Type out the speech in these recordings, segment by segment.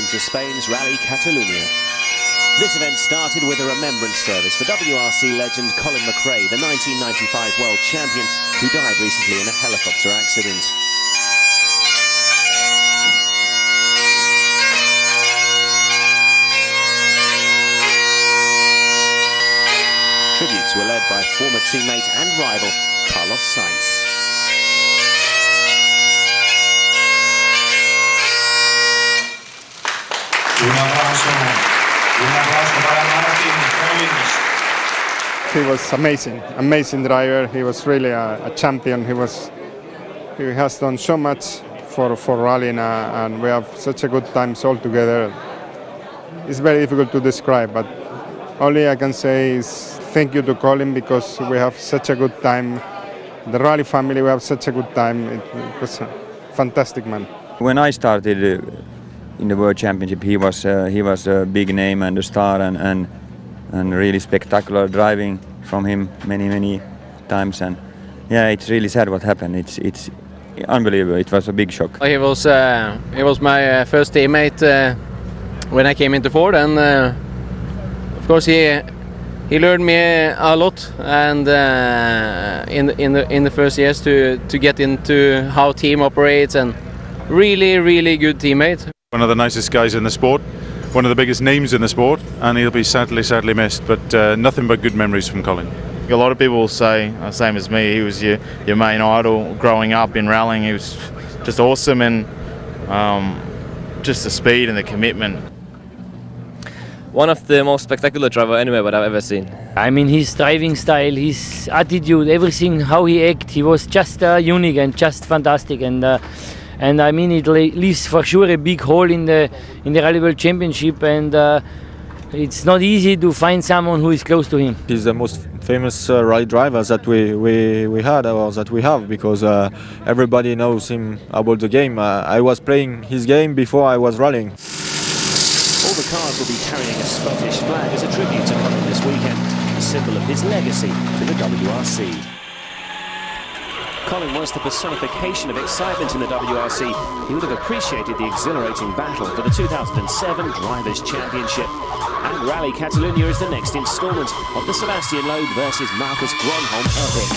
into Spain's Rally Catalunya. This event started with a remembrance service for WRC legend Colin McRae, the 1995 world champion who died recently in a helicopter accident. Tributes were led by former teammate and rival Carlos Sainz. He was amazing driver. He was really a champion. He has done so much for rallying, and we have such a good times all together. It's very difficult to describe, but only I can say is thank you to Colin, because we have such a good time. The rally family, we have such a good time. It was a fantastic man. When I started in the World Championship, he was a big name and a star, and really spectacular driving from him many times. And yeah, it's really sad what happened. It's unbelievable. It was a big shock. He was my first teammate when I came into Ford, and of course he learned me a lot, and in the first years to get into how team operates, and really good teammate. One of the nicest guys in the sport, one of the biggest names in the sport, and he'll be sadly missed, but nothing but good memories from Colin. A lot of people will say, same as me, he was your main idol growing up in rallying. He was just awesome, and just the speed and the commitment. One of the most spectacular drivers anyway that I've ever seen. I mean, his driving style, his attitude, everything, how he acted, he was just unique and just fantastic. And I mean, it leaves for sure a big hole in the Rally World Championship, and it's not easy to find someone who is close to him. He's the most famous rally driver that we had, or that we have, because everybody knows him about the game. I was playing his game before I was rallying. All the cars will be carrying a Scottish flag as a tribute to Colin this weekend, a symbol of his legacy to the WRC. Colin was the personification of excitement in the WRC. He would have appreciated the exhilarating battle for the 2007 Drivers' Championship. And Rally Catalunya is the next instalment of the Sebastian Loeb versus Marcus Gronholm epic.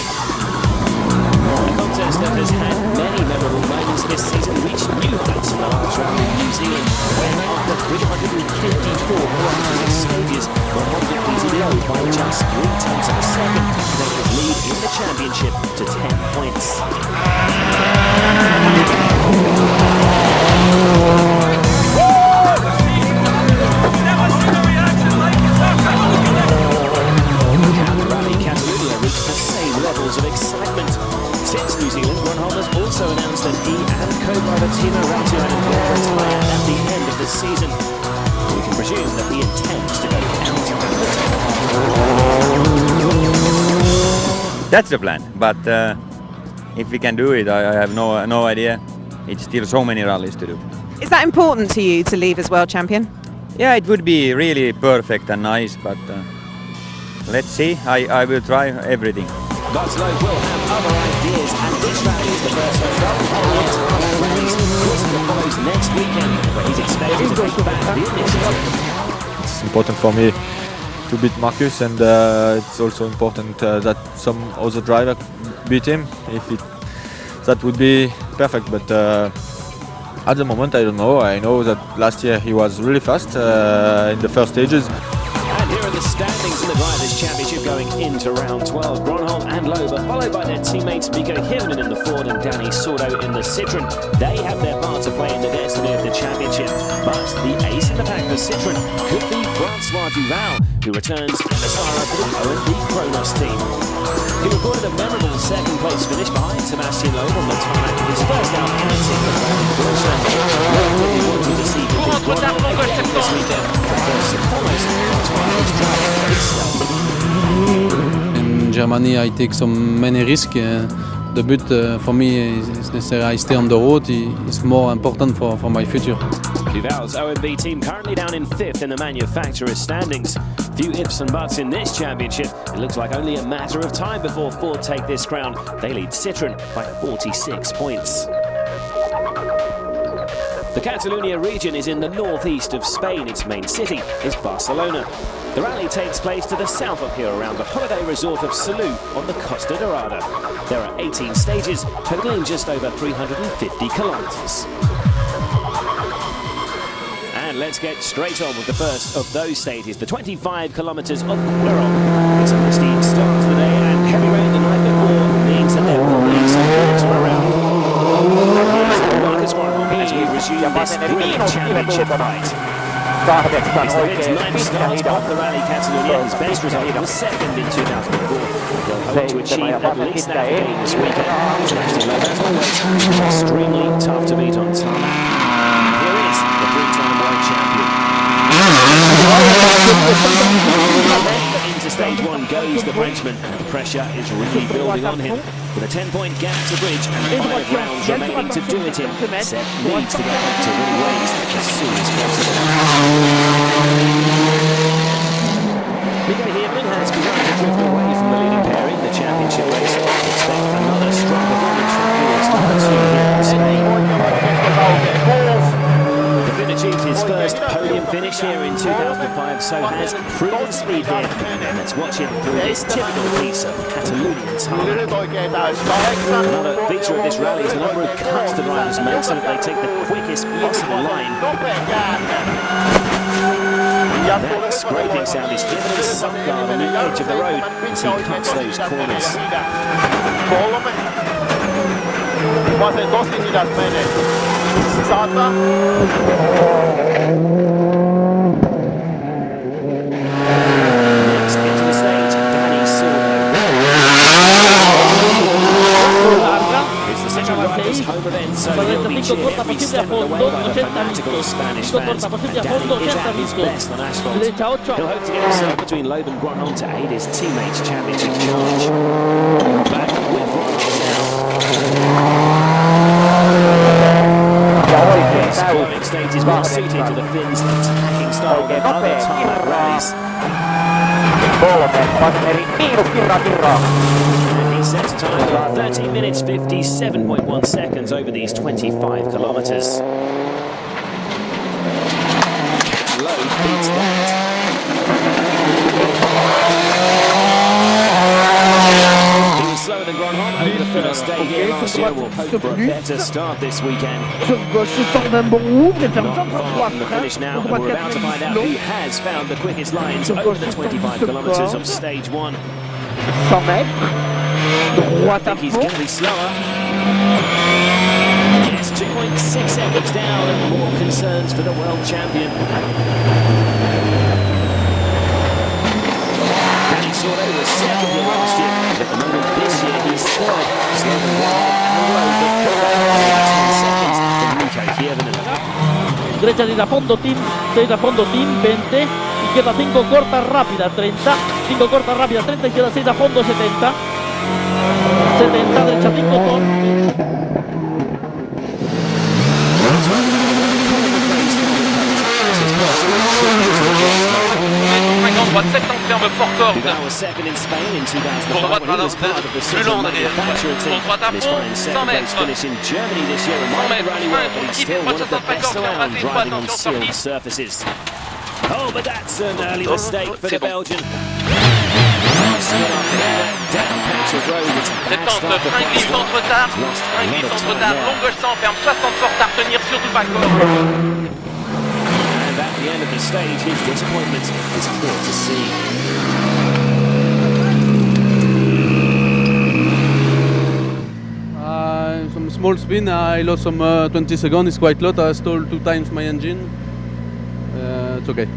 A contest that has had many memorable moments this season reached new heights in the last round in New Zealand, when after 354 practice stages were completed Loeb by just 0.3 of a second, they could lead in the championship to 10 points. Rally Catalunya reached the same levels of excitement. Since New Zealand, Gronholm has also announced that he and co-driver Timo Räikkönen will retire at the end of the season. We can presume that he intends to go out to the top. That's the plan, but if we can do it, I have no idea. It's still so many rallies to do. Is that important to you to leave as world champion? Yeah, it would be really perfect and nice, but let's see. I will try everything. But Loeb will have other ideas, and this rally is the first of rallies. Corsica follows next weekend, where he's expected to take back the initiative. It's important for me to beat Marcus, and it's also important that some other driver beat him. That would be perfect, but at the moment I don't know. I know that last year he was really fast in the first stages. And here are the standings in the Drivers' Championship going into round 12. Gronholm and Loeb are followed by their teammates Mikko Hirvonen in the Ford and Danny Sordo in the Citroen. They have their part to play in the destiny of the championship. But the ace in the pack for Citroen could be Francois Duval, who returns as the star for the OMB Kronos team. He recorded a memorable second-place finish behind Sebastian Loeb on the tarmac of his first outing at Porsche. Loeb really wanted to see Gronholm again this weekend. But first and foremost, Francois is driving very stealthy. In Germany, I take so many risks. The but for me is necessary. I stay on the road. It's more important for my future. Duval's OMB team currently down in 5th in the manufacturer's standings. Few ifs and buts in this championship. It looks like only a matter of time before Ford take this crown. They lead Citroen by 46 points. The Catalonia region is in the northeast of Spain. Its main city is Barcelona. The rally takes place to the south of here around the holiday resort of Salou on the Costa Dorada. There are 18 stages, totaling just over 350 kilometres. And let's get straight on with the first of those stages, the 25 kilometres of Wrc2007. It's a misty start to the day, and heavy rain the night before means that there will be some water around. Here's Wrc2007 as we resume this brilliant championship fight. It's the Finns' ninth start of the Rally Catalonia. His best result was second in 2004. He'll hope to achieve at least that again this weekend. Sebastian Loeb, as always, extremely tough to beat on tarmac. Here is the three-time world champion. Into stage one goes the Frenchman. The pressure is really building on him. With a 10-point gap to bridge and 5 rounds remaining to do it in, Seb needs to get back to winning ways as soon as possible. Mika Heerman has begun to drift away from the leading pair in the championship race. Expect another strong performance from Felix number 2 here in Spain. The Finn achieved his first podium finish here in 2005, so has proven speed here. Let's watch him through this typical piece of Catalonian tarmac. Another feature of this rally is the number of cuts the drivers make so that they take the quickest possible line. That scraping sound is given in some guard on the edge of the road as he cuts those corners. Next into the stage, Danny Sordo. It's the Central Riders home event, so he'll be cheered every step of the way by the fanatical Spanish fans. And Danny is at his best on asphalt. He'll hope to get himself between Loeb and Grönholm to aid his teammates' championship charge. Back with Grönholm now. This glowing stage is well suited to the Finns' attacking style of other tarmac rallies. And he sets a time of 13 minutes 57.1 seconds over these 25 kilometres. Loeb beats that. He was slower than Grönholm over the first day here last year. We'll hope for a better start this weekend. Not far from the finish now, and we're about to find out who has found the quickest lines over the 25 kilometres of stage one. I think he's going to be slower. Yes, 2.6 seconds down, and more concerns for the world champion. Danny Sordo was second here last year. At the moment this year, he's third. Slower than Grönholm and Loeb, but 10 seconds for Mika Heerman. Derecha de fondo team 20, izquierda 5 corta rápida 30, 5 corta rápida 30, izquierda 6 a fondo 70, 70 derecha 5 con. Duval was second in Spain in 2005 when he was part of the Citron manufacturing team. And his fine second race finish in Germany this year reminded the rally well, but he's still one of the best around driving on sealed surfaces. Oh, but that's an early mistake for the Belgian. Down patch of road, it's a bad start for Belgium. Lost a lot of time there. And at the end of the stage, his disappointment is clear to see. Some small spin, I lost some 20 seconds, it's quite a lot. I stole 2 times my engine. It's okay.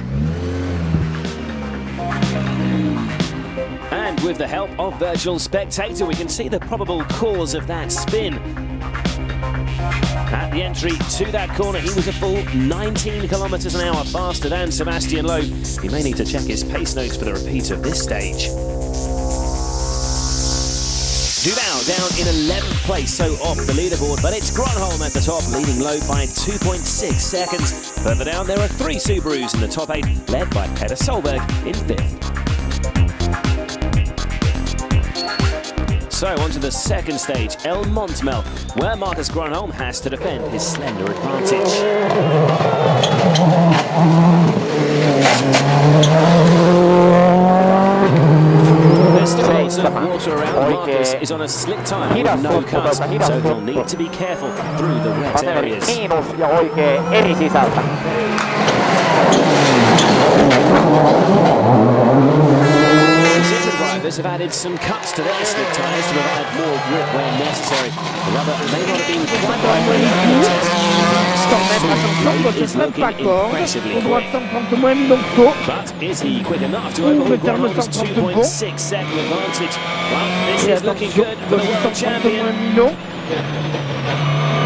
And with the help of Virtual Spectator, we can see the probable cause of that spin. At the entry to that corner, he was a full 19 kilometres an hour faster than Sebastian Loeb. He may need to check his pace notes for the repeat of this stage. Duval down in 11th place, so off the leaderboard, but it's Grönholm at the top, leading Loeb by 2.6 seconds. Further down, there are 3 Subarus in the top 8, led by Peter Solberg in 5th. So on to the second stage, El Montmel, where Marcus Gronholm has to defend his slender advantage. There's still lots of water around. Marcus is on a slick tyre with no cuts, so he'll need to be careful through the wet areas. Drivers have added some cuts to their slick tyres to provide more grip where necessary. The rubber may not have been quite right for the contest. Is looking impressively quick. But is he quick enough to overhaul Gronholm's 2.6-second advantage? Well, this is looking good for the world champion.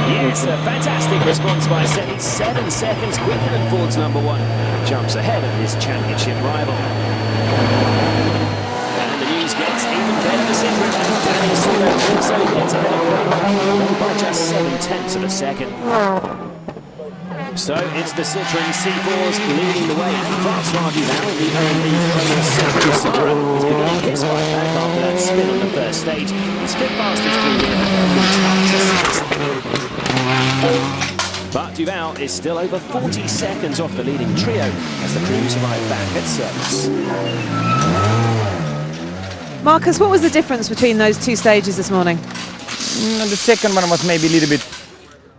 Yes, a fantastic response by Seti. 7 seconds quicker than Ford's number 1. Jumps ahead of his championship rival. Gets even better for Citroën, and Danny Sordo also gets ahead of Gronholm by just 7/10 of a second. So it's the Citroën C4s leading the way. Francois Duval in the only Citroën Sahara is beginning his fight back after that spin on the first stage. He's fifth fastest through here and moves up to 6th. But Duval is still over 40 seconds off the leading trio as the crews arrive back at service. Marcus, what was the difference between those two stages this morning? The second one was maybe a little bit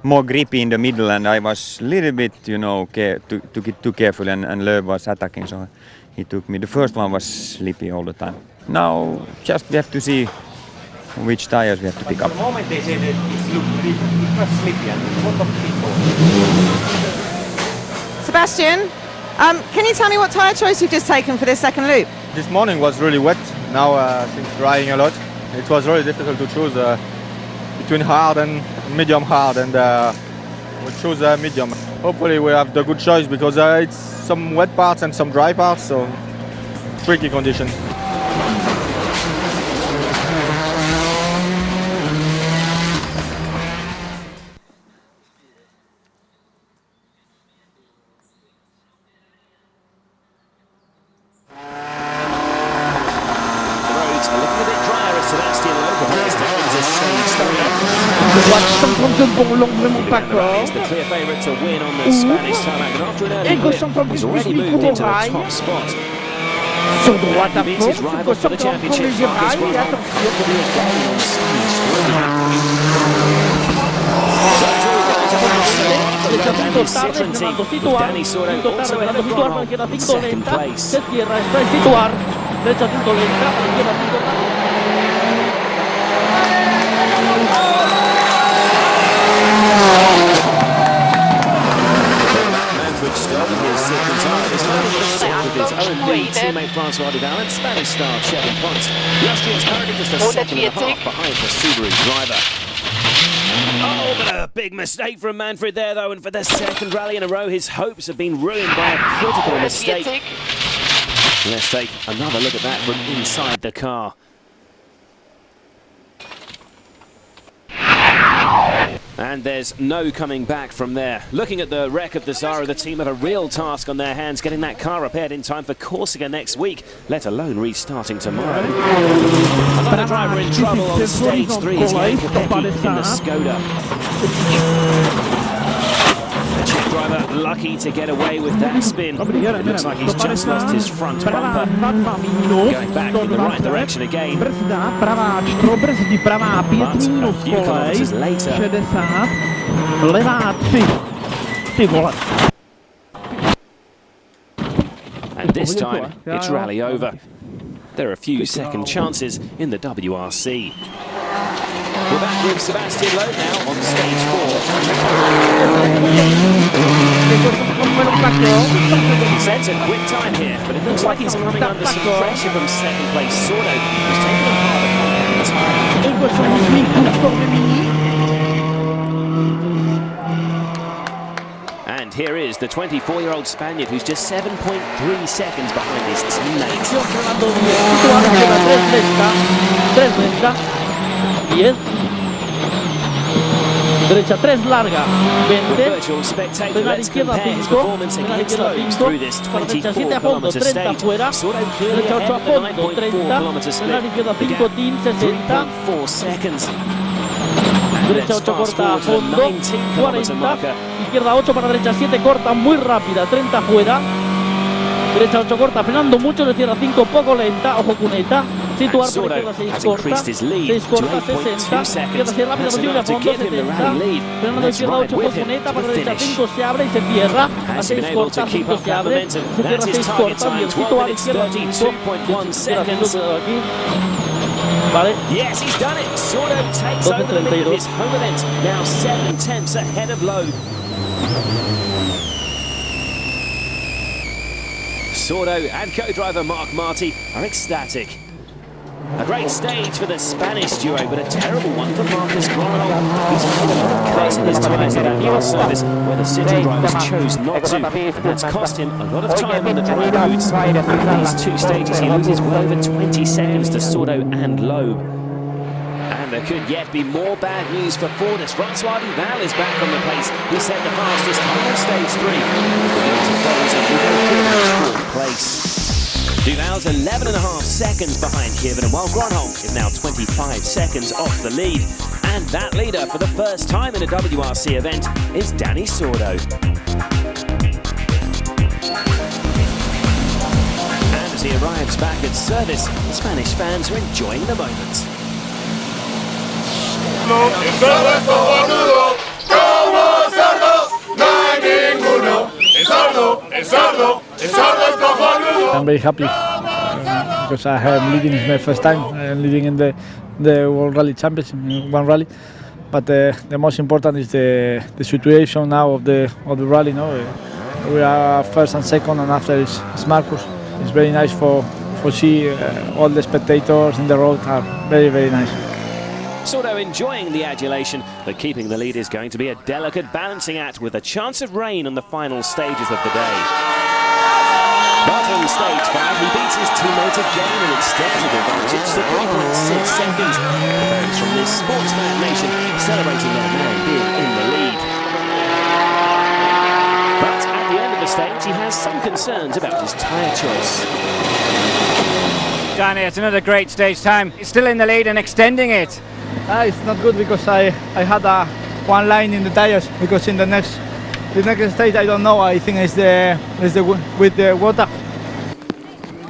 more grippy in the middle, and I was a little bit, you know, took it too carefully, and Lööf was attacking, so he took me. The first one was slippy all the time. Now just we have to see which tires we have to pick up. At the moment they say that it was slippy and a lot of people. Sebastian, can you tell me what tyre choice you've just taken for this second loop? This morning was really wet. Now things drying a lot. It was really difficult to choose between hard and medium hard, and we choose medium. Hopefully we have the good choice because it's some wet parts and some dry parts, so tricky condition. He's the clear favourite to win on the Spanish tarmac, and after an early whip, he's already moved into the top spot. Sur droite à He beats his fond, rival for the championship. Marcus Gronholm could be again on stage 3. Danny Sordo also ahead of Gronholm in second place. Se cierra, está en situar. Derecha punto lenta, izquierda punto Starting his second time is learning to sit with his own lead teammate Francois Duval and Spanish star 7 points. The Austrian's currently just a second and a half behind the Subaru driver. Oh, but a big mistake from Manfred there, though, and for the second rally in a row, his hopes have been ruined by a critical mistake. Let's take another look at that from inside the car. And there's no coming back from there. Looking at the wreck of the Zara, the team have a real task on their hands, getting that car repaired in time for Corsica next week, let alone restarting tomorrow. Another driver in trouble on stage 3 is Jan Kopecky in the Skoda. The Czech driver lucky to get away with that spin. It looks like he's just lost his front bumper. Going back in the right direction again. But a few kilometres later. And this time, it's rally over. There are a few second chances in the WRC. We're back with Sebastian Loeb now on stage 4. He sets a quick time here, but it looks like he's coming under some pressure from second place Sordo, who's taking a harder And here is the 24-year-old Spaniard who's just 7.3 seconds behind his teammate. Derecha 3, larga, 20. Virtual spectator, Penal let's izquierda compare his 5. performance Penal against izquierda Lobes 5. through this Para derecha 7 a 24 fondo, kilometre 30 stage. fuera. Soto clearly Derecha 8 a ahead of the fondo, 9.4 kilometre 30. split. Penal izquierda The 5, gap, Team 60. 3.4 seconds. Derecha Let's 8 fast corta a forward to the fondo, 19 kilometre 40. marker. Izquierda 8 para derecha 7, corta muy rápida, 30 fuera. Derecha 8 corta, frenando mucho, izquierda 5 poco lenta, ojo cuneta. Situar por izquierda 6 corta, 6 corta, 60. Izquierda 6 rápida posible a fondo, 70. Frenando izquierda 8 poco cuneta, para derecha 5 se abre y se cierra. A 6 corta, 5 se abre, se cierra 6 corta, bien situar izquierda 5. Aquí. Vale. Yes, he's done it. Soto takes over the lead of his home event. Now 7/10 ahead of Loeb. Soto and co-driver Mark Marty are ecstatic. A great stage for the Spanish duo, but a terrible one for Marcus Gronholm. He's made a lot of cuts in his tyres at that last service, where the City drivers chose not to, and that's cost him a lot of time on the dry roads. In these two stages, he loses well over 20 seconds to Soto and Loeb. And there could yet be more bad news for Ford as Wrc2007 is back on the pace. He set the fastest time on stage 3. Fourth place. Duval's 11.5 seconds behind Kievan, while Gronholm is now 25 seconds off the lead. And that leader for the first time in a WRC event is Danny Sordo. And as he arrives back at service, Spanish fans are enjoying the moment. I'm very happy because I'm leading. It's my first time leading in the World Rally Championship in one rally. But the most important is the situation now of the rally. No, we are first and second, and after is Marcus. It's very nice for see all the spectators in the road are very nice. Soto enjoying the adulation, but keeping the lead is going to be a delicate balancing act with a chance of rain on the final stages of the day. But on stage 5, he beats his teammate again and extends the advantage to 3.6 seconds. Fans from this sportsman nation celebrating their man being in the lead. But at the end of the stage, he has some concerns about his tyre choice. Danny, it's another great stage time. He's still in the lead and extending it. It's not good because I had one line in the tires, because in the next stage I don't know. I think it's with the water.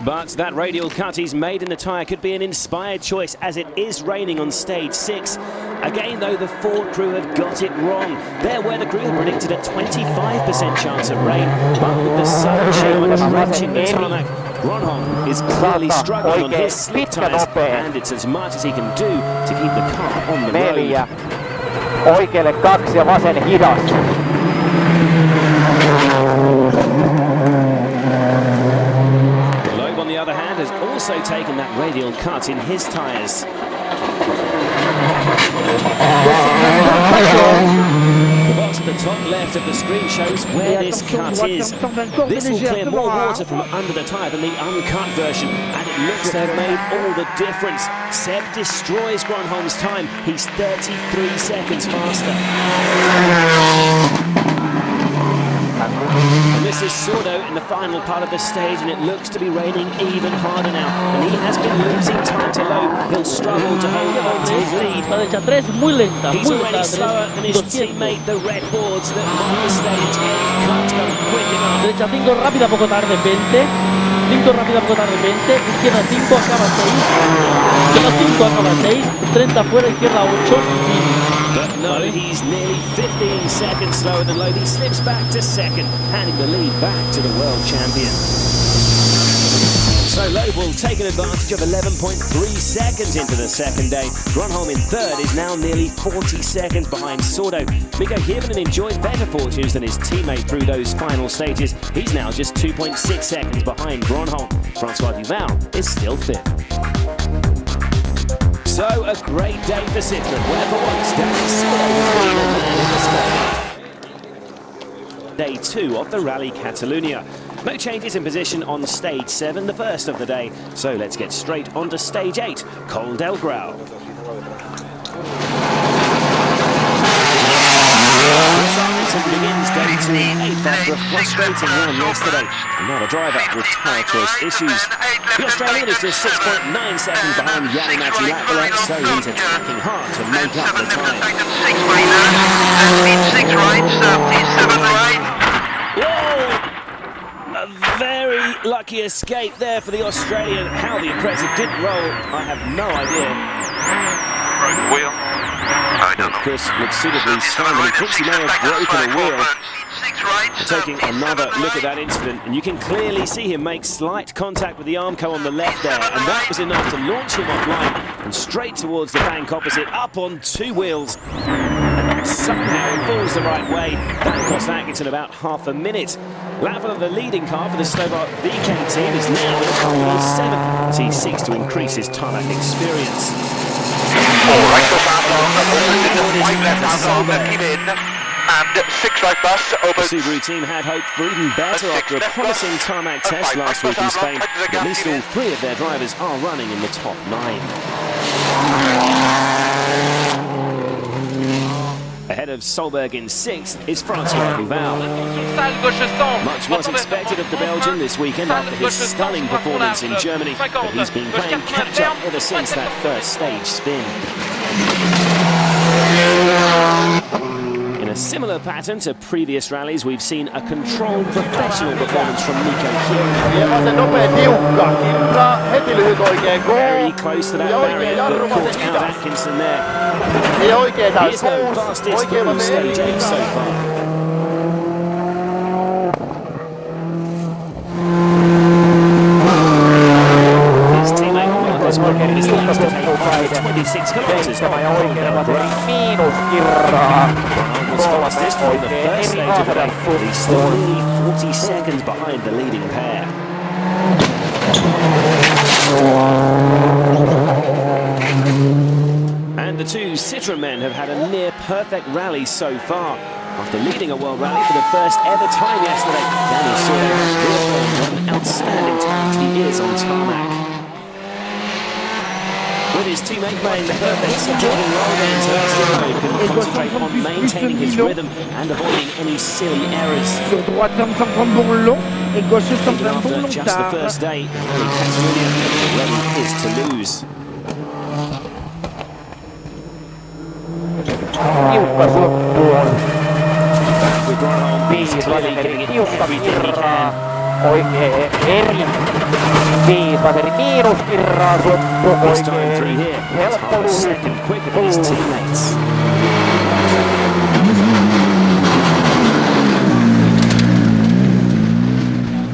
But that radial cut he's made in the tyre could be an inspired choice, as it is raining on stage 6. Again, though, the Ford crew have got it wrong. Their weather crew had predicted a 25% chance of rain, but with the sun shower drenching the tarmac, Gronholm is clearly struggling on his slick tyres, and it's as much as he can do to keep the car on the road. Oikealle 2 ja vasen hidas. Loeb, on the other hand, has also taken that radial cut in his tyres. The box at the top left of the screen shows where this cut is. This will clear more water from under the tyre than the uncut version, and it looks to have made all the difference. Seb destroys Gronholm's time. He's 33 seconds faster. And this is Sordo in the final part of the stage, and it looks to be raining even harder now. And he has been losing time to Loeb. He'll struggle to hold on to his lead. He's already slower than his teammate, the red boards that mark the stage. Can't come quick enough. Derecha 5 rápida, poco tarde, 20. 5 rápida, poco tarde, 20. Izquierda 5, acaba 6. Izquierda 5, acaba 6. 30 fuera, izquierda 8. But no, he's nearly 15 seconds slower than Loeb. He slips back to second, handing the lead back to the world champion. So Loeb will take an advantage of 11.3 seconds into the second day. Gronholm in third is now nearly 40 seconds behind Sordo. Mikko Hirvonen enjoyed better fortunes than his teammate through those final stages. He's now just 2.6 seconds behind Gronholm. Wrc2007 is still fifth. So a great day for Citroën, where for once Danny Sordo has been a man in the spotlight. Day 2 of the Rally Catalunya. No changes in position on stage 7, the first of the day. So let's get straight onto stage 8, Col del Grau. Citroën begins day 2 in 8th after a frustrating run yesterday. Another driver with tyre choice issues. The Australian is just 6.9 seconds behind Jari Latvala, so he's attacking hard to make up the time. 6 right, 7 right. Whoa! A very lucky escape there for the Australian. How the impressive didn't roll, I have no idea. Broke the wheel. I don't know. Chris looks suitably strong. He thinks he may have broken a wheel. Taking another look at that incident, and you can clearly see him make slight contact with the Armco on the left there, and that was enough to launch him offline and straight towards the bank opposite, up on 2 wheels. And somehow he falls the right way. That cost Atkinson about half a minute. Latvala, the leading car for the Slovak VK team, is now in pole 7th as he seeks to increase his tarmac experience. And 6 right bus over. The Subaru team had hoped for even better after a promising tarmac test last week in Spain. At least all 3 of their drivers are running in the top 9. Ahead of Solberg in 6th is Francois Duval. Much was expected of the Belgian this weekend after his stunning performance in Germany, but he's been playing catch-up ever since that first stage spin. In a similar pattern to previous rallies, we've seen a controlled professional performance from Nico Very close to that barrier, but caught out Atkinson there. He is the fastest through stage 8 so far. His teammate Marcus Marquez is last to take over 26 kilometres. Was fastest from the first stage of the day. He's still nearly 40 seconds behind the leading pair. And the 2 Citroën men have had a near-perfect rally so far. After leading a World Rally for the first ever time yesterday, Danny Sordo has reaffirmed what an outstanding talent he is on tarmac. With his teammate playing the perfect supporting role there, Sebastian can concentrate on maintaining his rhythm and avoiding any silly errors. Even after just the first day, in Catalonia, already is to lose. With Gronholm, he's clearly getting it everything he can. This time through here, he's half a second quicker than his teammates.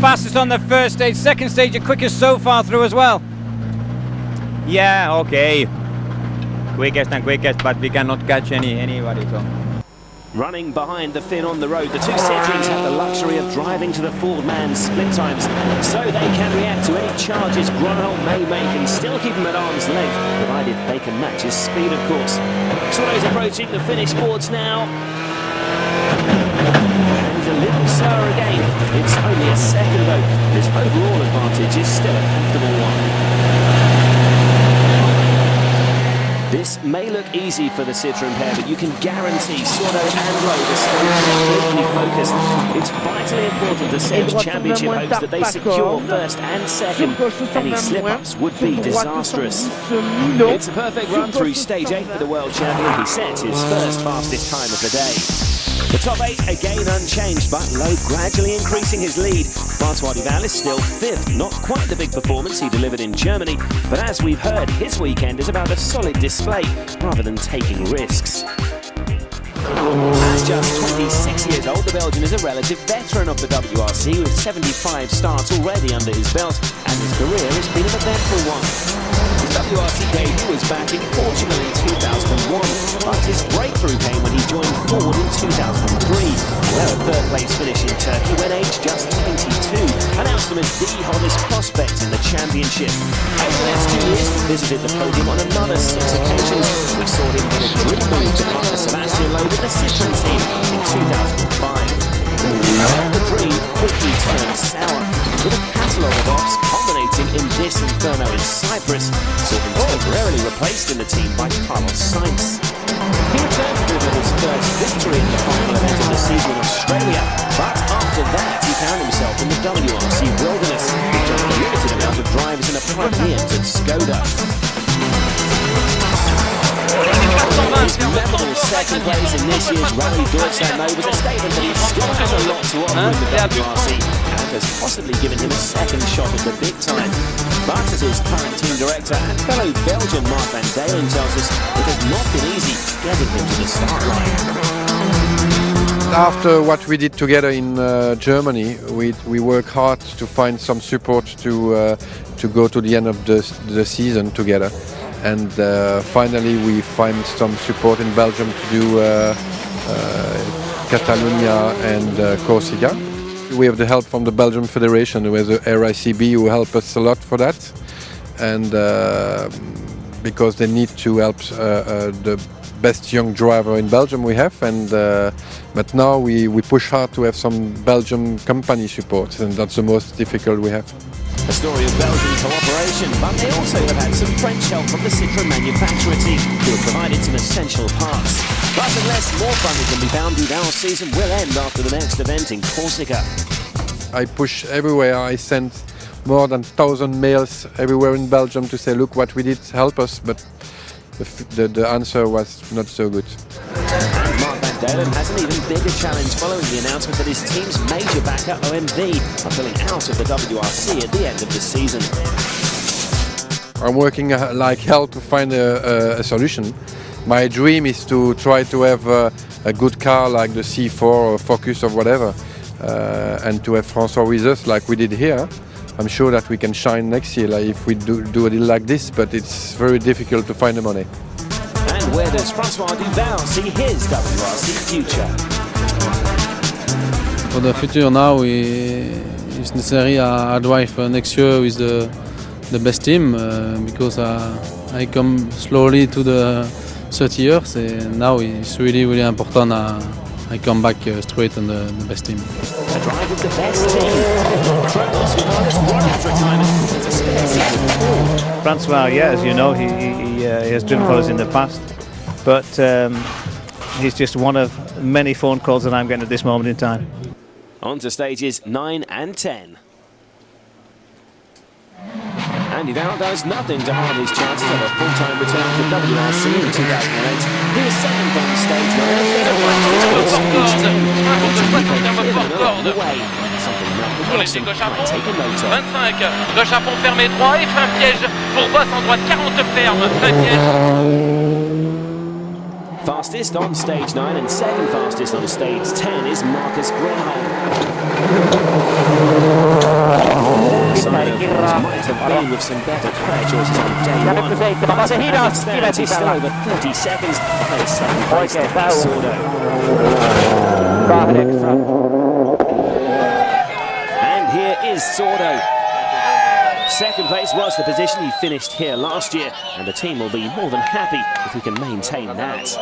Fastest on the first stage, second stage the quickest so far through as well. Yeah, okay. Quickest and quickest, but we cannot catch anybody. So. Running behind the Finn on the road, the 2 Citroëns have the luxury of driving to the Ford-man split times, so they can react to any charges Gronholm may make and still keep him at arm's length, provided they can match his speed, of course. Sordo's approaching the finish boards now. And he's a little slower again. It's only a second though. His overall advantage is still a comfortable one. This may look easy for the Citroën pair, but you can guarantee Sordo and Lowe stay completely focused. It's vitally important to Seb's championship hopes that they secure first and second. Any slip-ups would be disastrous. It's a perfect run through stage 8 for the world champion. He sets his first fastest time of the day. The top 8 again unchanged, but Lowe gradually increasing his lead. Francois Duval is still 5th, not quite the big performance he delivered in Germany, but as we've heard, his weekend is about a solid display rather than taking risks. At just 26 years old, the Belgian is a relative veteran of the WRC with 75 starts already under his belt, and his career has been an eventful one. His WRC debut was back in Portugal in 2001, but his breakthrough came when he joined Ford in 2003. Their third-place finish in Turkey when aged just 22 announced him as the hottest prospect in the championship. Over the next 2 years, he visited the podium on another 6 occasions. We saw him win a dream move to partner Sebastian Lowe with the Citroën team in 2005. The dream quickly turned sour, with a catalogue of ops culminating in this inferno in Cyprus, saw him temporarily replaced in the team by Carlos Sainz. He returned to the his first victory in the final event of the season in Australia. But after that, he found himself in the WRC wilderness, with just a limited amount of drivers in a private Skoda. His memorable second place in this year's Wrc2007 was a statement that he still has a lot to offer with the WRC and has possibly given him a second shot at the big time. But as his current team director and fellow Belgian Mark van Dalen tells us, it has not been easy getting him to the start line. After what we did together in Germany, we work hard to find some support to go to the end of the season together. And finally we find some support in Belgium to do Catalonia and Corsica. We have the help from the Belgian Federation, who has the RICB, who help us a lot for that. And because they need to help the best young driver in Belgium we have. And but now we push hard to have some Belgian company support, and that's the most difficult we have. A story of Belgian cooperation, but they also have had some French help from the Citroën manufacturer team, who have provided some essential parts. But unless more funding can be found, our season will end after the next event in Corsica. I push everywhere. I sent more than 1,000 mails everywhere in Belgium to say, look, what we did, help us, but the answer was not so good. And Mark van Dalen has an even bigger challenge following the announcement that his team's major backer, OMV, are pulling out of the WRC at the end of the season. I'm working like hell to find a solution. My dream is to try to have a good car like the C4 or Focus or whatever, and to have François with us like we did here. I'm sure that we can shine next year if we do a deal like this, but it's very difficult to find the money. And where does François Duval see his WRC future? For the future now, it's necessary I drive next year with the best team because I come slowly to the 30 years, and now it's really important I come back straight on the best team. A drive with the best team. Francois, yeah, as you know, he has driven for us in the past, but he's just one of many phone calls that I'm getting at this moment in time. On to stages 9 and 10. Andy Duval does nothing to harm his chances of a full-time return to WRC in 2008. He was second on stage 9 and third on stage 10. On the way. Something Malcolm Wilson might take a note of. 25, gauche à fond fermé droit et frein piège pour Boss en droite, 40 ferme, frein piège. Fastest on stage 9 and second fastest on stage 10 is Marcus Grönholm. Might have been with some better tyre choices on day one, but as it stands, he's still over 30 seconds behind second place Danny Sordo. And here is Sordo. Second place was the position he finished here last year, and the team will be more than happy if he can maintain that.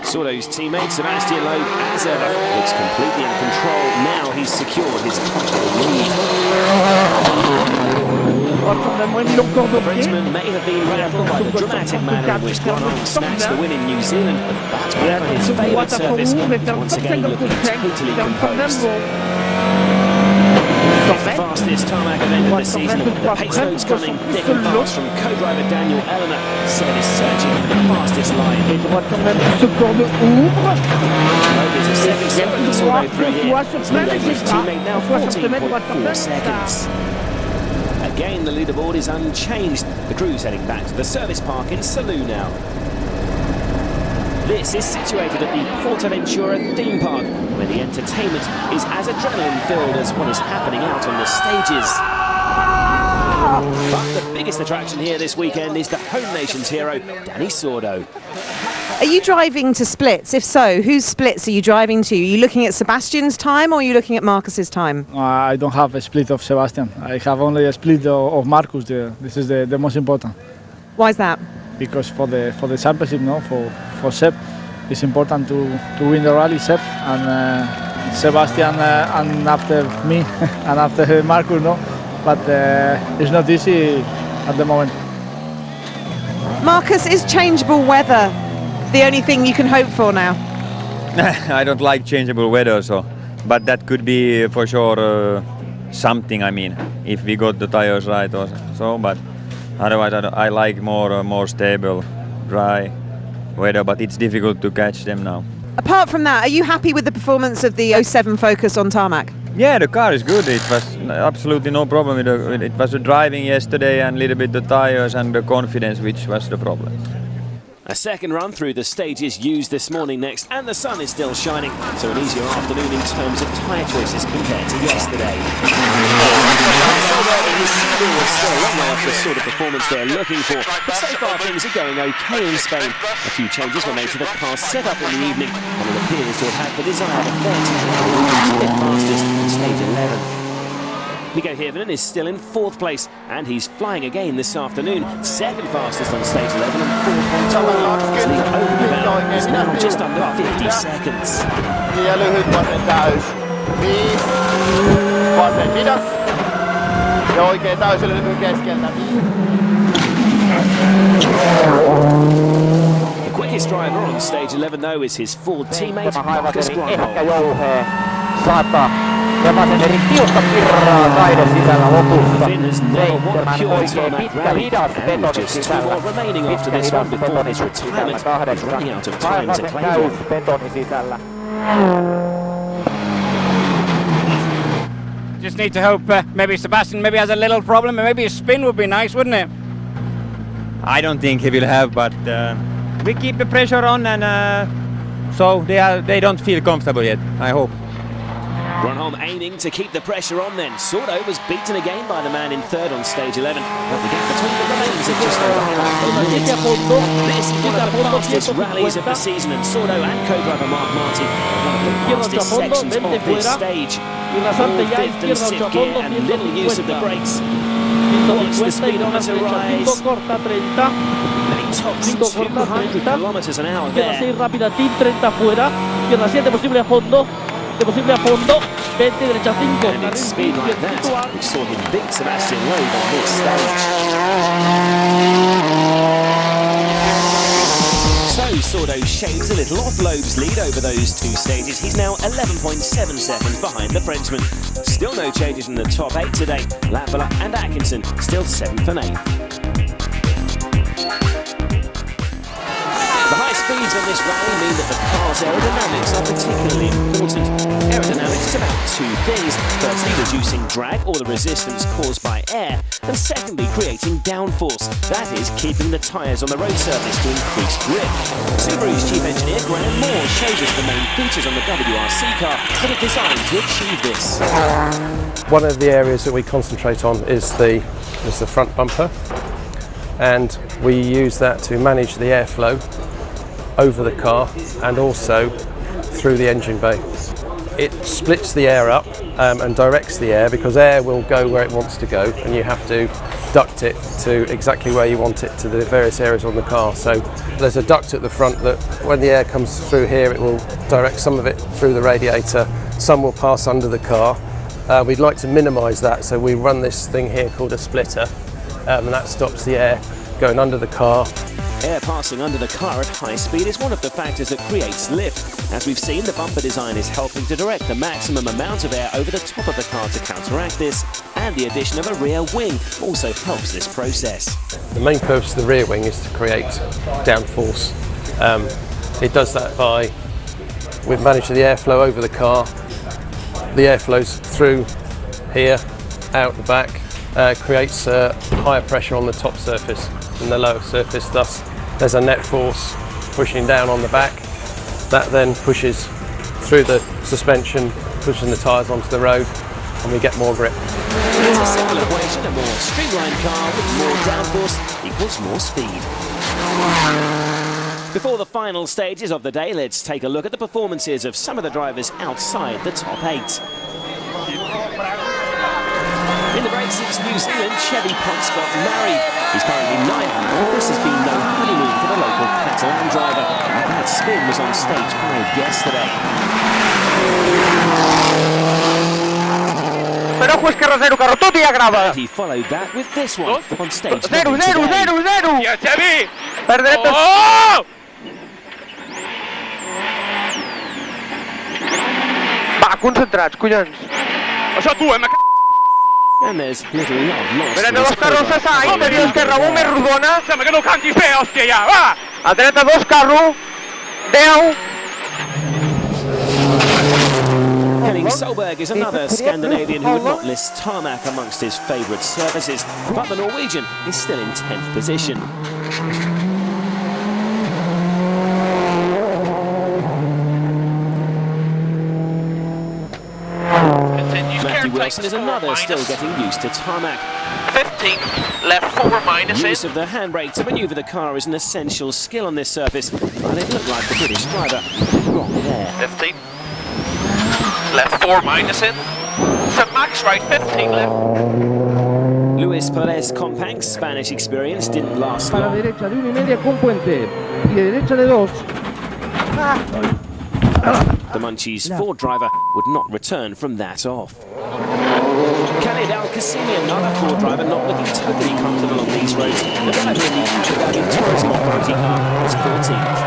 Sordo's teammate Sebastian Loeb, as ever, looks completely in control. Now he's secured his comfortable lead. The Frenchman may have been rattled by the dramatic manner in which Grönholm snatched the win in New Zealand, but on his favourite surface, he's once again looking totally composed. It's the fastest tarmac event of the season. The pace notes coming thick and fast from co-driver Daniel Elena. Service searching for the fastest line. Loeb is a second slower than Sordo through here. He's leading his teammate now 14.4 seconds. Again, the leaderboard is unchanged. The crew's heading back to the service park in Salou now. This is situated at the Portaventura theme park, where the entertainment is as adrenaline-filled as what is happening out on the stages. But the biggest attraction here this weekend is the home nation's hero, Danny Sordo. Are you driving to splits? If so, whose splits are you driving to? Are you looking at Sebastian's time or are you looking at Marcus's time? I don't have a split of Sebastian. I have only a split of Marcus. This is the most important. Why is that? Because for the championship, no, for Seb, it's important to win the rally, Seb, and Sebastian, and after me, and after Marcus, no, but it's not easy at the moment. Marcus, is changeable weather the only thing you can hope for now? I don't like changeable weather, but that could be for sure something. I mean, if we got the tires right or so, but otherwise I like more stable, dry weather, but it's difficult to catch them now. Apart from that, are you happy with the performance of the 07 Focus on tarmac? Yeah, the car is good. It was absolutely no problem with it. Was the driving yesterday and a little bit the tires and the confidence which was the problem. A second run through the stages used this morning next, and the sun is still shining, so an easier afternoon in terms of tyre choices compared to yesterday. Still a long way off the sort of performance they're looking for, but so far things are going okay in Spain. A few changes were made to the car setup in the evening, and it appears to have had the desired effect, fifth fastest on stage 11. Nico Hirvonen is still in 4th place, and he's flying again this afternoon. 2nd fastest on stage 11 and 4th on top. His lead over the bound is now just under 50 seconds. Ja lyhyt vasen täys. 5. Vasen hidas. Ja oikein täysillä lyhyt keskeltä. The quickest driver on stage 11 though is his Ford teammate Marcus Ehkä jouhee. Saattaa. Vasen eri tiusta kirraa kaiden sisällä lopussa. 7 oikein pitkä hidas betonin sisällä. Pitkä hidas betonin sisällä 8. 8 täys betonin sisällä. Just need to hope maybe Sebastian maybe has a little problem, and maybe a spin would be nice, wouldn't it? I don't think he will have, but we keep the pressure on, and so they don't feel comfortable yet, I hope. Gronholm aiming to keep the pressure on then. Sordo was beaten again by the man in 3rd on stage 11, but the gap between them remains at just over half a minute. This is one of the fastest rallies of the season, and Sordo and co-driver Mark Marty are one of the fastest sections of this stage. All 5th and 6th gear and little use of the brakes. Watch the speedometer rise. And he tops 200 kilometers an hour there. 6 rápida, Team 30 fuera. Izquierda 7, posible a fondo. Posible a fondo, 20, derecha 5. And in speed like that, we saw him beat Sebastian Loeb on this stage. So Sordo shaves a little off Loeb's lead over those 2 stages. He's now 11.7 seconds behind the Frenchman. Still no changes in the top 8 today. Lambola and Atkinson still 7th and 8th. The high speeds on this rally mean that the car's aerodynamics are particularly important. Aerodynamics is about 2 things. Firstly, reducing drag or the resistance caused by air, and secondly, creating downforce. That is, keeping the tyres on the road surface to increase grip. Subaru's chief engineer, Graham Moore, shows us the main features on the WRC car that are designed to achieve this. One of the areas that we concentrate on is the front bumper, and we use that to manage the airflow over the car and also through the engine bay. It splits the air up and directs the air, because air will go where it wants to go, and you have to duct it to exactly where you want it, to the various areas on the car. So there's a duct at the front that when the air comes through here, it will direct some of it through the radiator, some will pass under the car. We'd like to minimise that, so we run this thing here called a splitter, and that stops the air going under the car. Air passing under the car at high speed is one of the factors that creates lift. As we've seen, the bumper design is helping to direct the maximum amount of air over the top of the car to counteract this, and the addition of a rear wing also helps this process. The main purpose of the rear wing is to create downforce. It does that by, we've managed the airflow over the car. The air flows through here, out the back, creates higher pressure on the top surface than the lower surface, thus there's a net force pushing down on the back. That then pushes through the suspension, pushing the tyres onto the road, and we get more grip. It's a simple equation: a more streamlined car with more downforce equals more speed. Before the final stages of the day, let's take a look at the performances of some of the drivers outside the top 8. In the Break 6 New Zealand, Chevy Potts got married. He's currently 9th, and this has been no honeymoon for the local Catalan driver. That's spin was on stage 5 yesterday. Però Huescarra 0 carro, tot i agrava. He followed that with this one on stage 0, 0, 0, 0. Ja, Xavi! Per dreta. Oh! Va, concentrats, collons. Això tu, ma c***. And there's little love lost. Dreta dos carros a sa, interior esquerra 1 més rodona. Sembla que no cantis bé, hòstia, ja, va! A dreta 2 carro, 10. Henning Solberg is another Scandinavian who would not list tarmac amongst his favourite surfaces, but the Norwegian is still in 10th position. Matthew Wilson is another still getting used to tarmac. 15, left 4 minus Use in. of the handbrake to manoeuvre the car is an essential skill on this surface, and it looked like the British driver wrong there. 15, left 4 minus in. So max right, 15 left. Luis Perez Compact's Spanish experience didn't last Para long. derecha de 1,5 con puente y de derecha de 2. The Munchies Ford driver would not return from that off. Khalid Al-Qassimi, another Ford driver, not looking totally comfortable on these roads. The driver in the Abu Dhabi Tourism Authority car is 14th.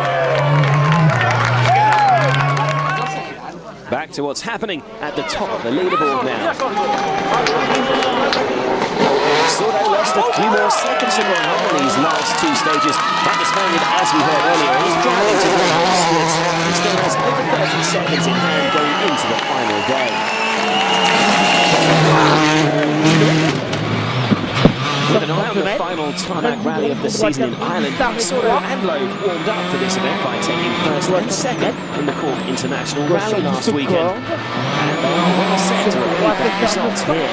Back to what's happening at the top of the leaderboard now. Sordo lost a few more seconds to run on these last two stages, but the Spaniard, as we heard earlier, is driving to the home splits. He still has over 30 seconds in hand going into the final day. With an eye on the final tarmac rally of the season in Ireland, Sordo and Lowe warmed up for this event by taking first and second in the Cork International Rally last weekend. And they are well set to repeat that result here.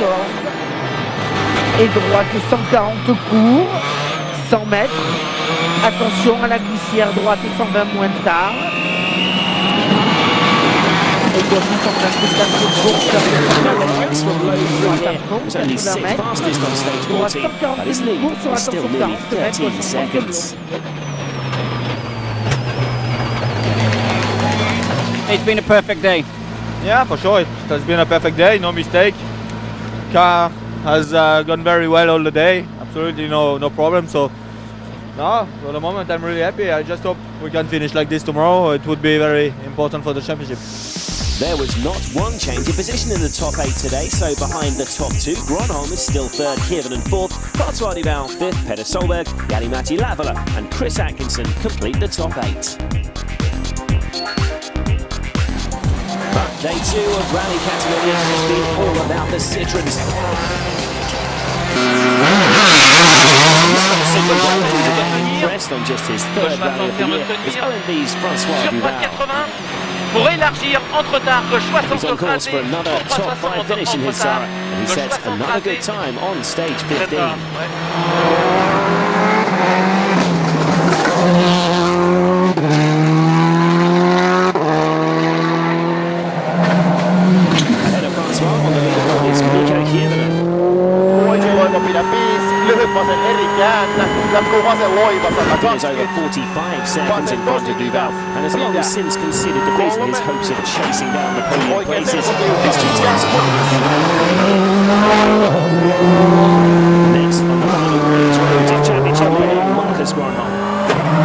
Et droite 140 court, 100 mètres. Attention à la glissière droite 120 moins tard. Et was only 6th fastest on stage 14, but his lead is still nearly 13 seconds. It's been a perfect day. Yeah, for sure. It has been a perfect day, no mistake. Car has gone very well all the day. Absolutely no problem. So, no, for the moment I'm really happy. I just hope we can finish like this tomorrow. It would be very important for the championship. There was not one change of position in the top 8 today, so behind the top 2, Gronholm is still 3rd, Kiernan 4th, Francois Duval 5th, Peter Solberg, Jari-Matti Lavela and Chris Atkinson complete the top 8. But day 2 of Rally Catalonia has been all about the Citroens. Single driver who's again impressed on just his 3rd rally of the year is OMV's Francois Duval. Pour élargir entre Tarbes, He's on course for another top 5 finish in his Zara, and he sets another good time on stage 15. Ahead of Francois on the leaderboard is Mikko Hirvonen. Oikovoima pidä 5, lyhytvasen eri käännä, jatkuu vasen loiva 120. Is over 45 seconds in front of Duval, and has long since considered defeating his hopes of chasing down the podium places. Next on the final World Championship leader, Marcus Gronholm.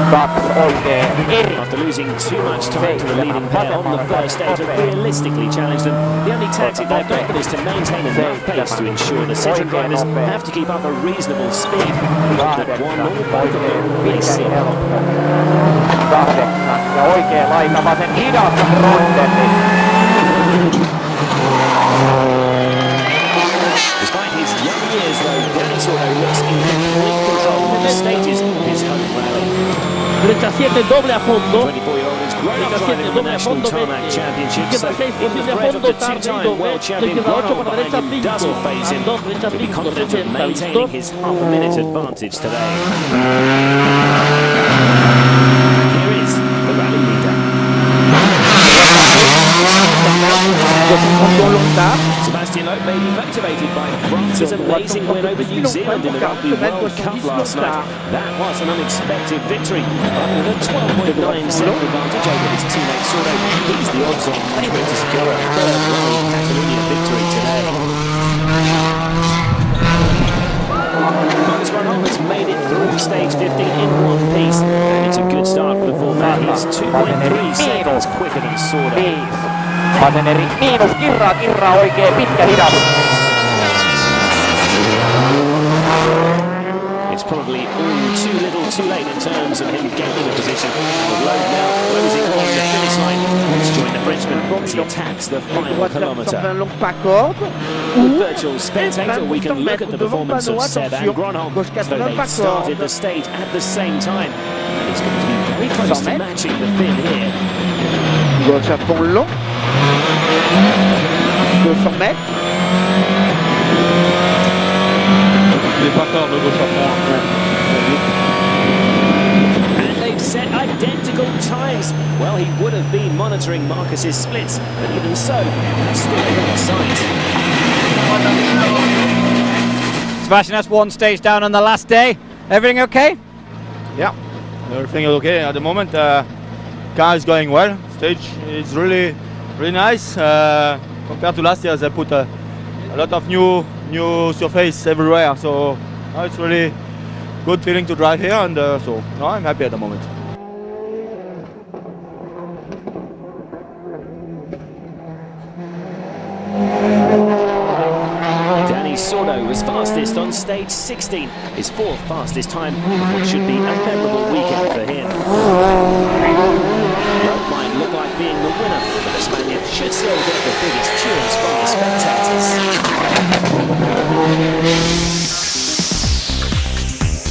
After losing too much time to the leading pair on the first stage, have realistically challenged them. The only tactic they've got is to maintain enough pace to ensure the Citroen drivers have to keep up a reasonable speed. That one or both of them may see it. Ja oikea laita vasen hidas Rondetti. Despite his young years, though, Danny Sordo looks in complete control of the stages of his home rally. Derecha 7, doble a fondo. 24-year-old is grown up driving in the National Tarmac Championship, so in the threat of the two-time world champion Gronholm behind him doesn't faze him. He'll be confident of maintaining his half-a-minute advantage today. Here is the rally leader. Sebastian Loeb may be motivated by France's amazing win over New Zealand in the Rugby World Cup last night. That was an unexpected victory, but with a 12.9 second advantage over his teammate Sordo, he's the odds-on favourite to secure a third Rally Catalunya victory today. Marcus Grönholm has made it through stage 15 in one piece, and it's a good start for the format. He's 2.3 seconds quicker than Sordo. Pateneri miinus, Kirraa oikein pitkä hidas. It's probably all too little too late in terms of him gaining a position. With Loeb now closing on the finish line. Let's join the Frenchman as he attacks the final kilometre. With virtual spectator, we can look at the performance of Seb and Grönholm, as though they started the stage at the same time. And he's going to be very close to matching the Finn here. Gauche à fond long. 200 mètres. And they've set identical times. Well, he would have been monitoring Marcus's splits, but even so, that's still a great sight. Sebastian, that's one stage down on the last day. Everything okay? Yeah, everything is okay at the moment. Car is going well. Stage is really nice. Compared to last year, they put a lot of new surface everywhere. So it's really good feeling to drive here, and so I'm happy at the moment. Sordo was fastest on stage 16, his fourth fastest time, what should be a memorable weekend for him. Loeb might look like being the winner, but the Spaniard should still get the biggest cheers from the spectators.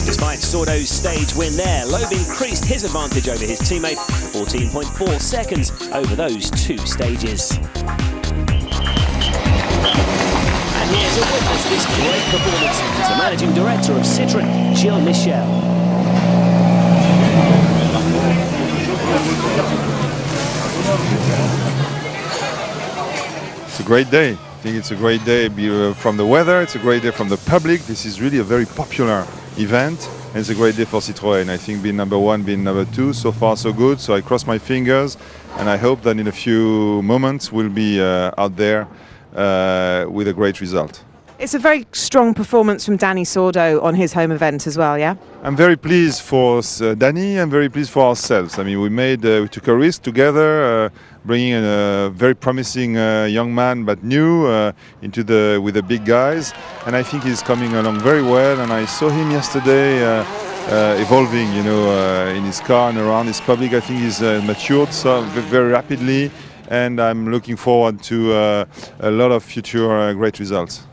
Despite Sordo's stage win there, Loeb increased his advantage over his teammate, 14.4 seconds over those two stages. Here's a witness to this great performance. It's the managing director of Citroën, Gilles Michel. It's a great day. I think it's a great day from the weather, it's a great day from the public. This is really a very popular event, and it's a great day for Citroën. I think being number one, being number two, so far so good. So I cross my fingers, and I hope that in a few moments we'll be out there with a great result. It's a very strong performance from Dani Sordo on his home event as well, yeah? I'm very pleased for Dani. I'm very pleased for ourselves. I mean, we took a risk together, bringing a very promising young man, but new, with the big guys. And I think he's coming along very well. And I saw him yesterday evolving, in his car and around his public. I think he's matured so very rapidly. And I'm looking forward to a lot of future great results.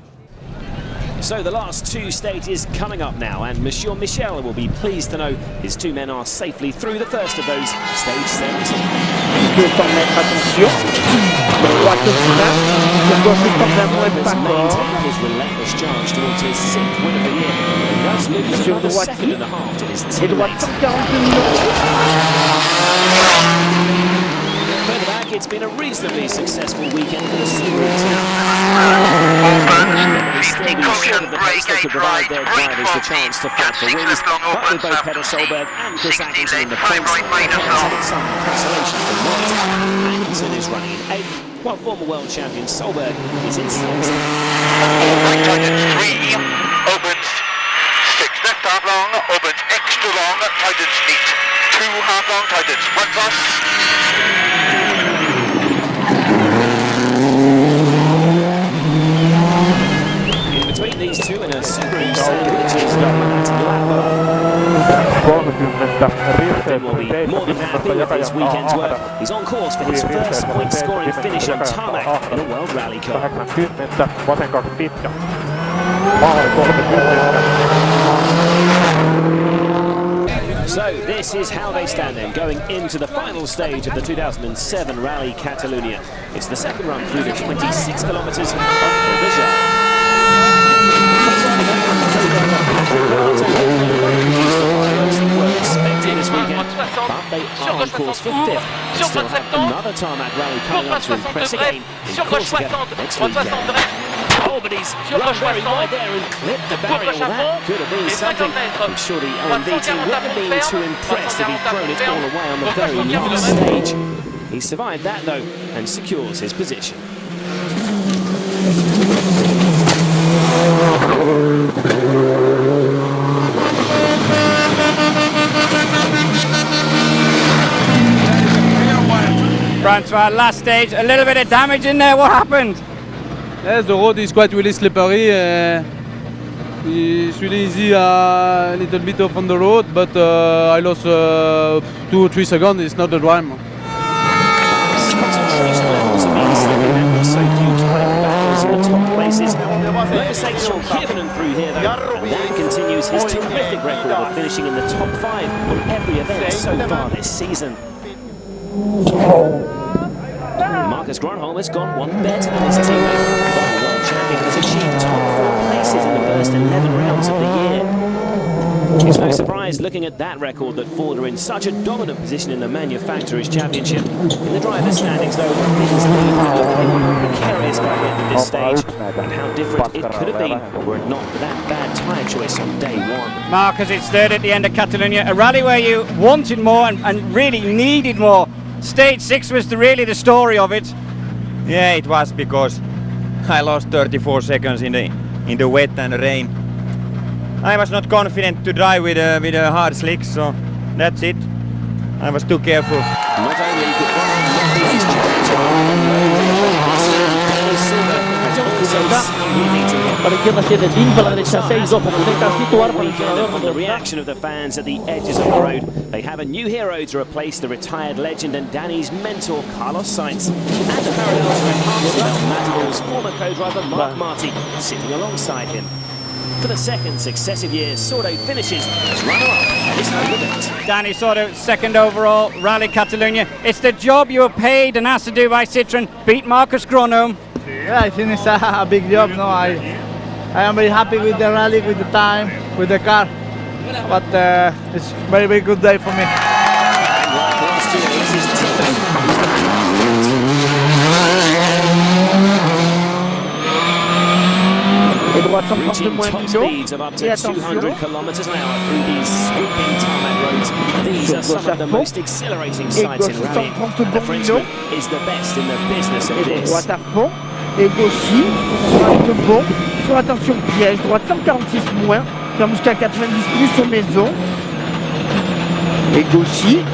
So the last two stages coming up now, and Monsieur Michel will be pleased to know his two men are safely through the first of those, stage 17. 200 mètres, attention. Has maintained his relentless charge towards his 6th win of the year. He does lose another second and a half to his teammate. Further back, it's been a reasonably successful weekend for the Subaru team. Still be short of the pace that could provide their drivers the chance to fight for wins, but with both Peter Solberg and Chris Atkinson in the points, the has had some cancellation for Knight. Atkinson is running in 8th, while former world champion Solberg is in 6th. Tightens 3, opens 6 left half long, opens extra long, tightens neat. 2 half long, tightens 1 cross. Between these two in a Subaru sandwich is Matt Lapper. Finn will be more than happy with his weekend's work. He's on course for his first point-scoring finish on tarmac in a World Rally Cup. So this is how they stand then, going into the final stage of the 2007 Rally Catalunya. It's the second run through the 26 kilometres of Provision. Were expected this weekend, but they are on course for 5th. Still have another tarmac rally coming up to impress again in Corsica next weekend. Oh, but he's run very wide there and clipped the barrier. Well, that could have been something. I'm sure the OMV team wouldn't have been too impressed if he'd thrown it all away on the very last stage. He survived that, though, and secures his position. Francois, last stage, a little bit of damage in there. What happened? Yes, the road is quite really slippery. It's really easy, a little bit off on the road, but I lost 2 or 3 seconds. It's not the drama. So few time battles in the top places. No mistakes from Kivinen through here, though. And that continues his terrific record of finishing in the top 5 on every event so far this season. Marcus Gronholm has gone one better than his teammate. The world champion has achieved top 4 places in the first 11 rounds of the year. It's no surprise looking at that record that Ford are in such a dominant position in the Manufacturers' Championship. In the driver's standings, though, things lead to look a more precarious by the end of this stage, and how different it could have been were it not for that bad tyre choice on day 1. Marcus, it's third at the end of Catalonia, a rally where you wanted more and really needed more. Stage 6 was really the story of it. Yeah, it was, because I lost 34 seconds in the wet and rain. I was not confident to drive with a hard slick, so that's it. I was too careful. Not only could Gronholm not be his the reaction of the fans at the edges of the road. They have a new hero to replace the retired legend and Danny's mentor, Carlos Sainz. And a parallel to enhance Matador's former co-driver, Mark Marty, sitting alongside him. For the second successive year, Sordo finishes as runner-up at his home event. Danny Sordo, second overall, Rally Catalunya. It's the job you were paid and asked to do by Citroën. Beat Marcus Gronholm. Yeah, I think it's a big job. No, I am very happy with the rally, with the time, with the car. But it's a very, very good day for me. Reaching top speeds of up to 200 kilometers an hour through these sweeping tarmac roads. These are some of the most exhilarating sights in rallying, and the Frenchman is the best in the business of this. Droite à fond, et gauche, droite bon, sur attention piège, droite 146 moins, ferme jusqu'à 90 plus sur maison, et gauche, et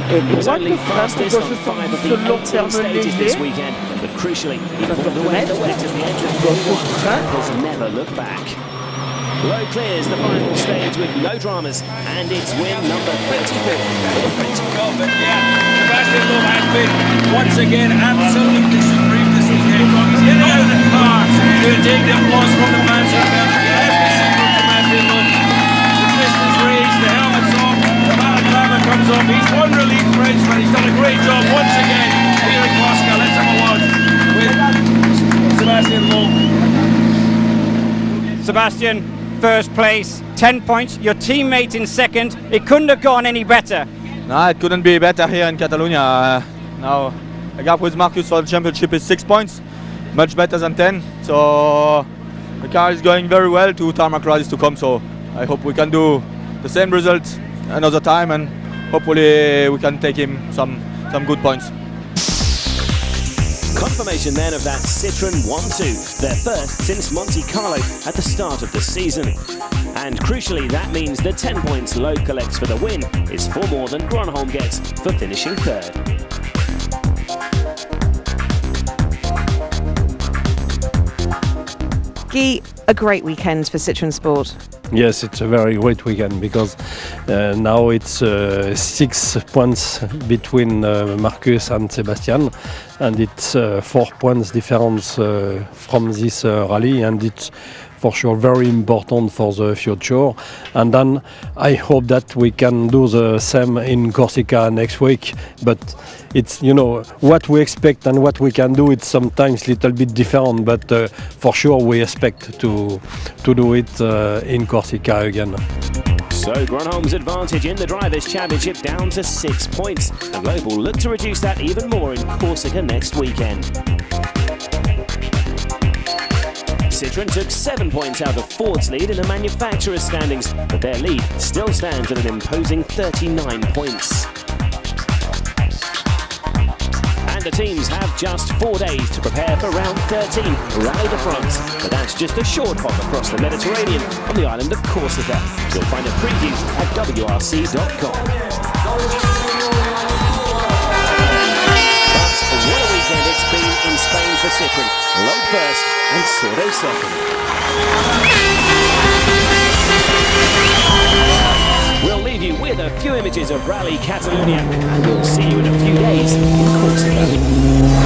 He was droite only fastest on gauche 5 of the long 18 terme stages this léger, weekend, but crucially, he pulled away the wet at the end of day 1 and has never looked back. Lowe clears the final stage with no dramas, and it's win number 34 for the Frenchman. Sebastian Loeb has been once again absolutely supreme this weekend. He's getting out of the car to take the applause from the fans. As we see from Sebastian Loeb, the fist is raised, the helmet's off, the balaclava comes off. He's one relief Frenchman. He's done a great job once again here in Moscow. Let's have a watch with Sebastian Loeb. Sebastian, first place, 10 points. Your teammate in second. It couldn't have gone any better. No, it couldn't be better here in Catalonia. Now, the gap with Marcus for the championship is 6 points, much better than 10. So the car is going very well to tarmac rallies to come. So I hope we can do the same result another time, and hopefully we can take him some good points. Confirmation then of that Citroën 1-2, their first since Monte Carlo at the start of the season. And crucially, that means the 10 points Lowe collects for the win is 4 more than Gronholm gets for finishing third. Guy, a great weekend for Citroën Sport. Yes, it's a very great weekend because now it's 6 points between Marcus and Sebastian, and it's 4 points difference from this rally, and it's for sure very important for the future. And then I hope that we can do the same in Corsica next week, but it's, you know, what we expect and what we can do, it's sometimes a little bit different, but for sure we expect to do it in Corsica again. So Gronholm's advantage in the Drivers' Championship down to 6 points, and Loeb will look to reduce that even more in Corsica next weekend. Citroën took 7 points out of Ford's lead in the manufacturer's standings, but their lead still stands at an imposing 39 points. And the teams have just 4 days to prepare for round 13, Rally de France. But that's just a short hop across the Mediterranean on the island of Corsica. You'll find a preview at wrc.com. But what a weekend it's been in Spain for Citroën. Loeb first and Sordo second. We'll leave you with a few images of Rally Catalunya, and we'll see you in a few days in Corsica.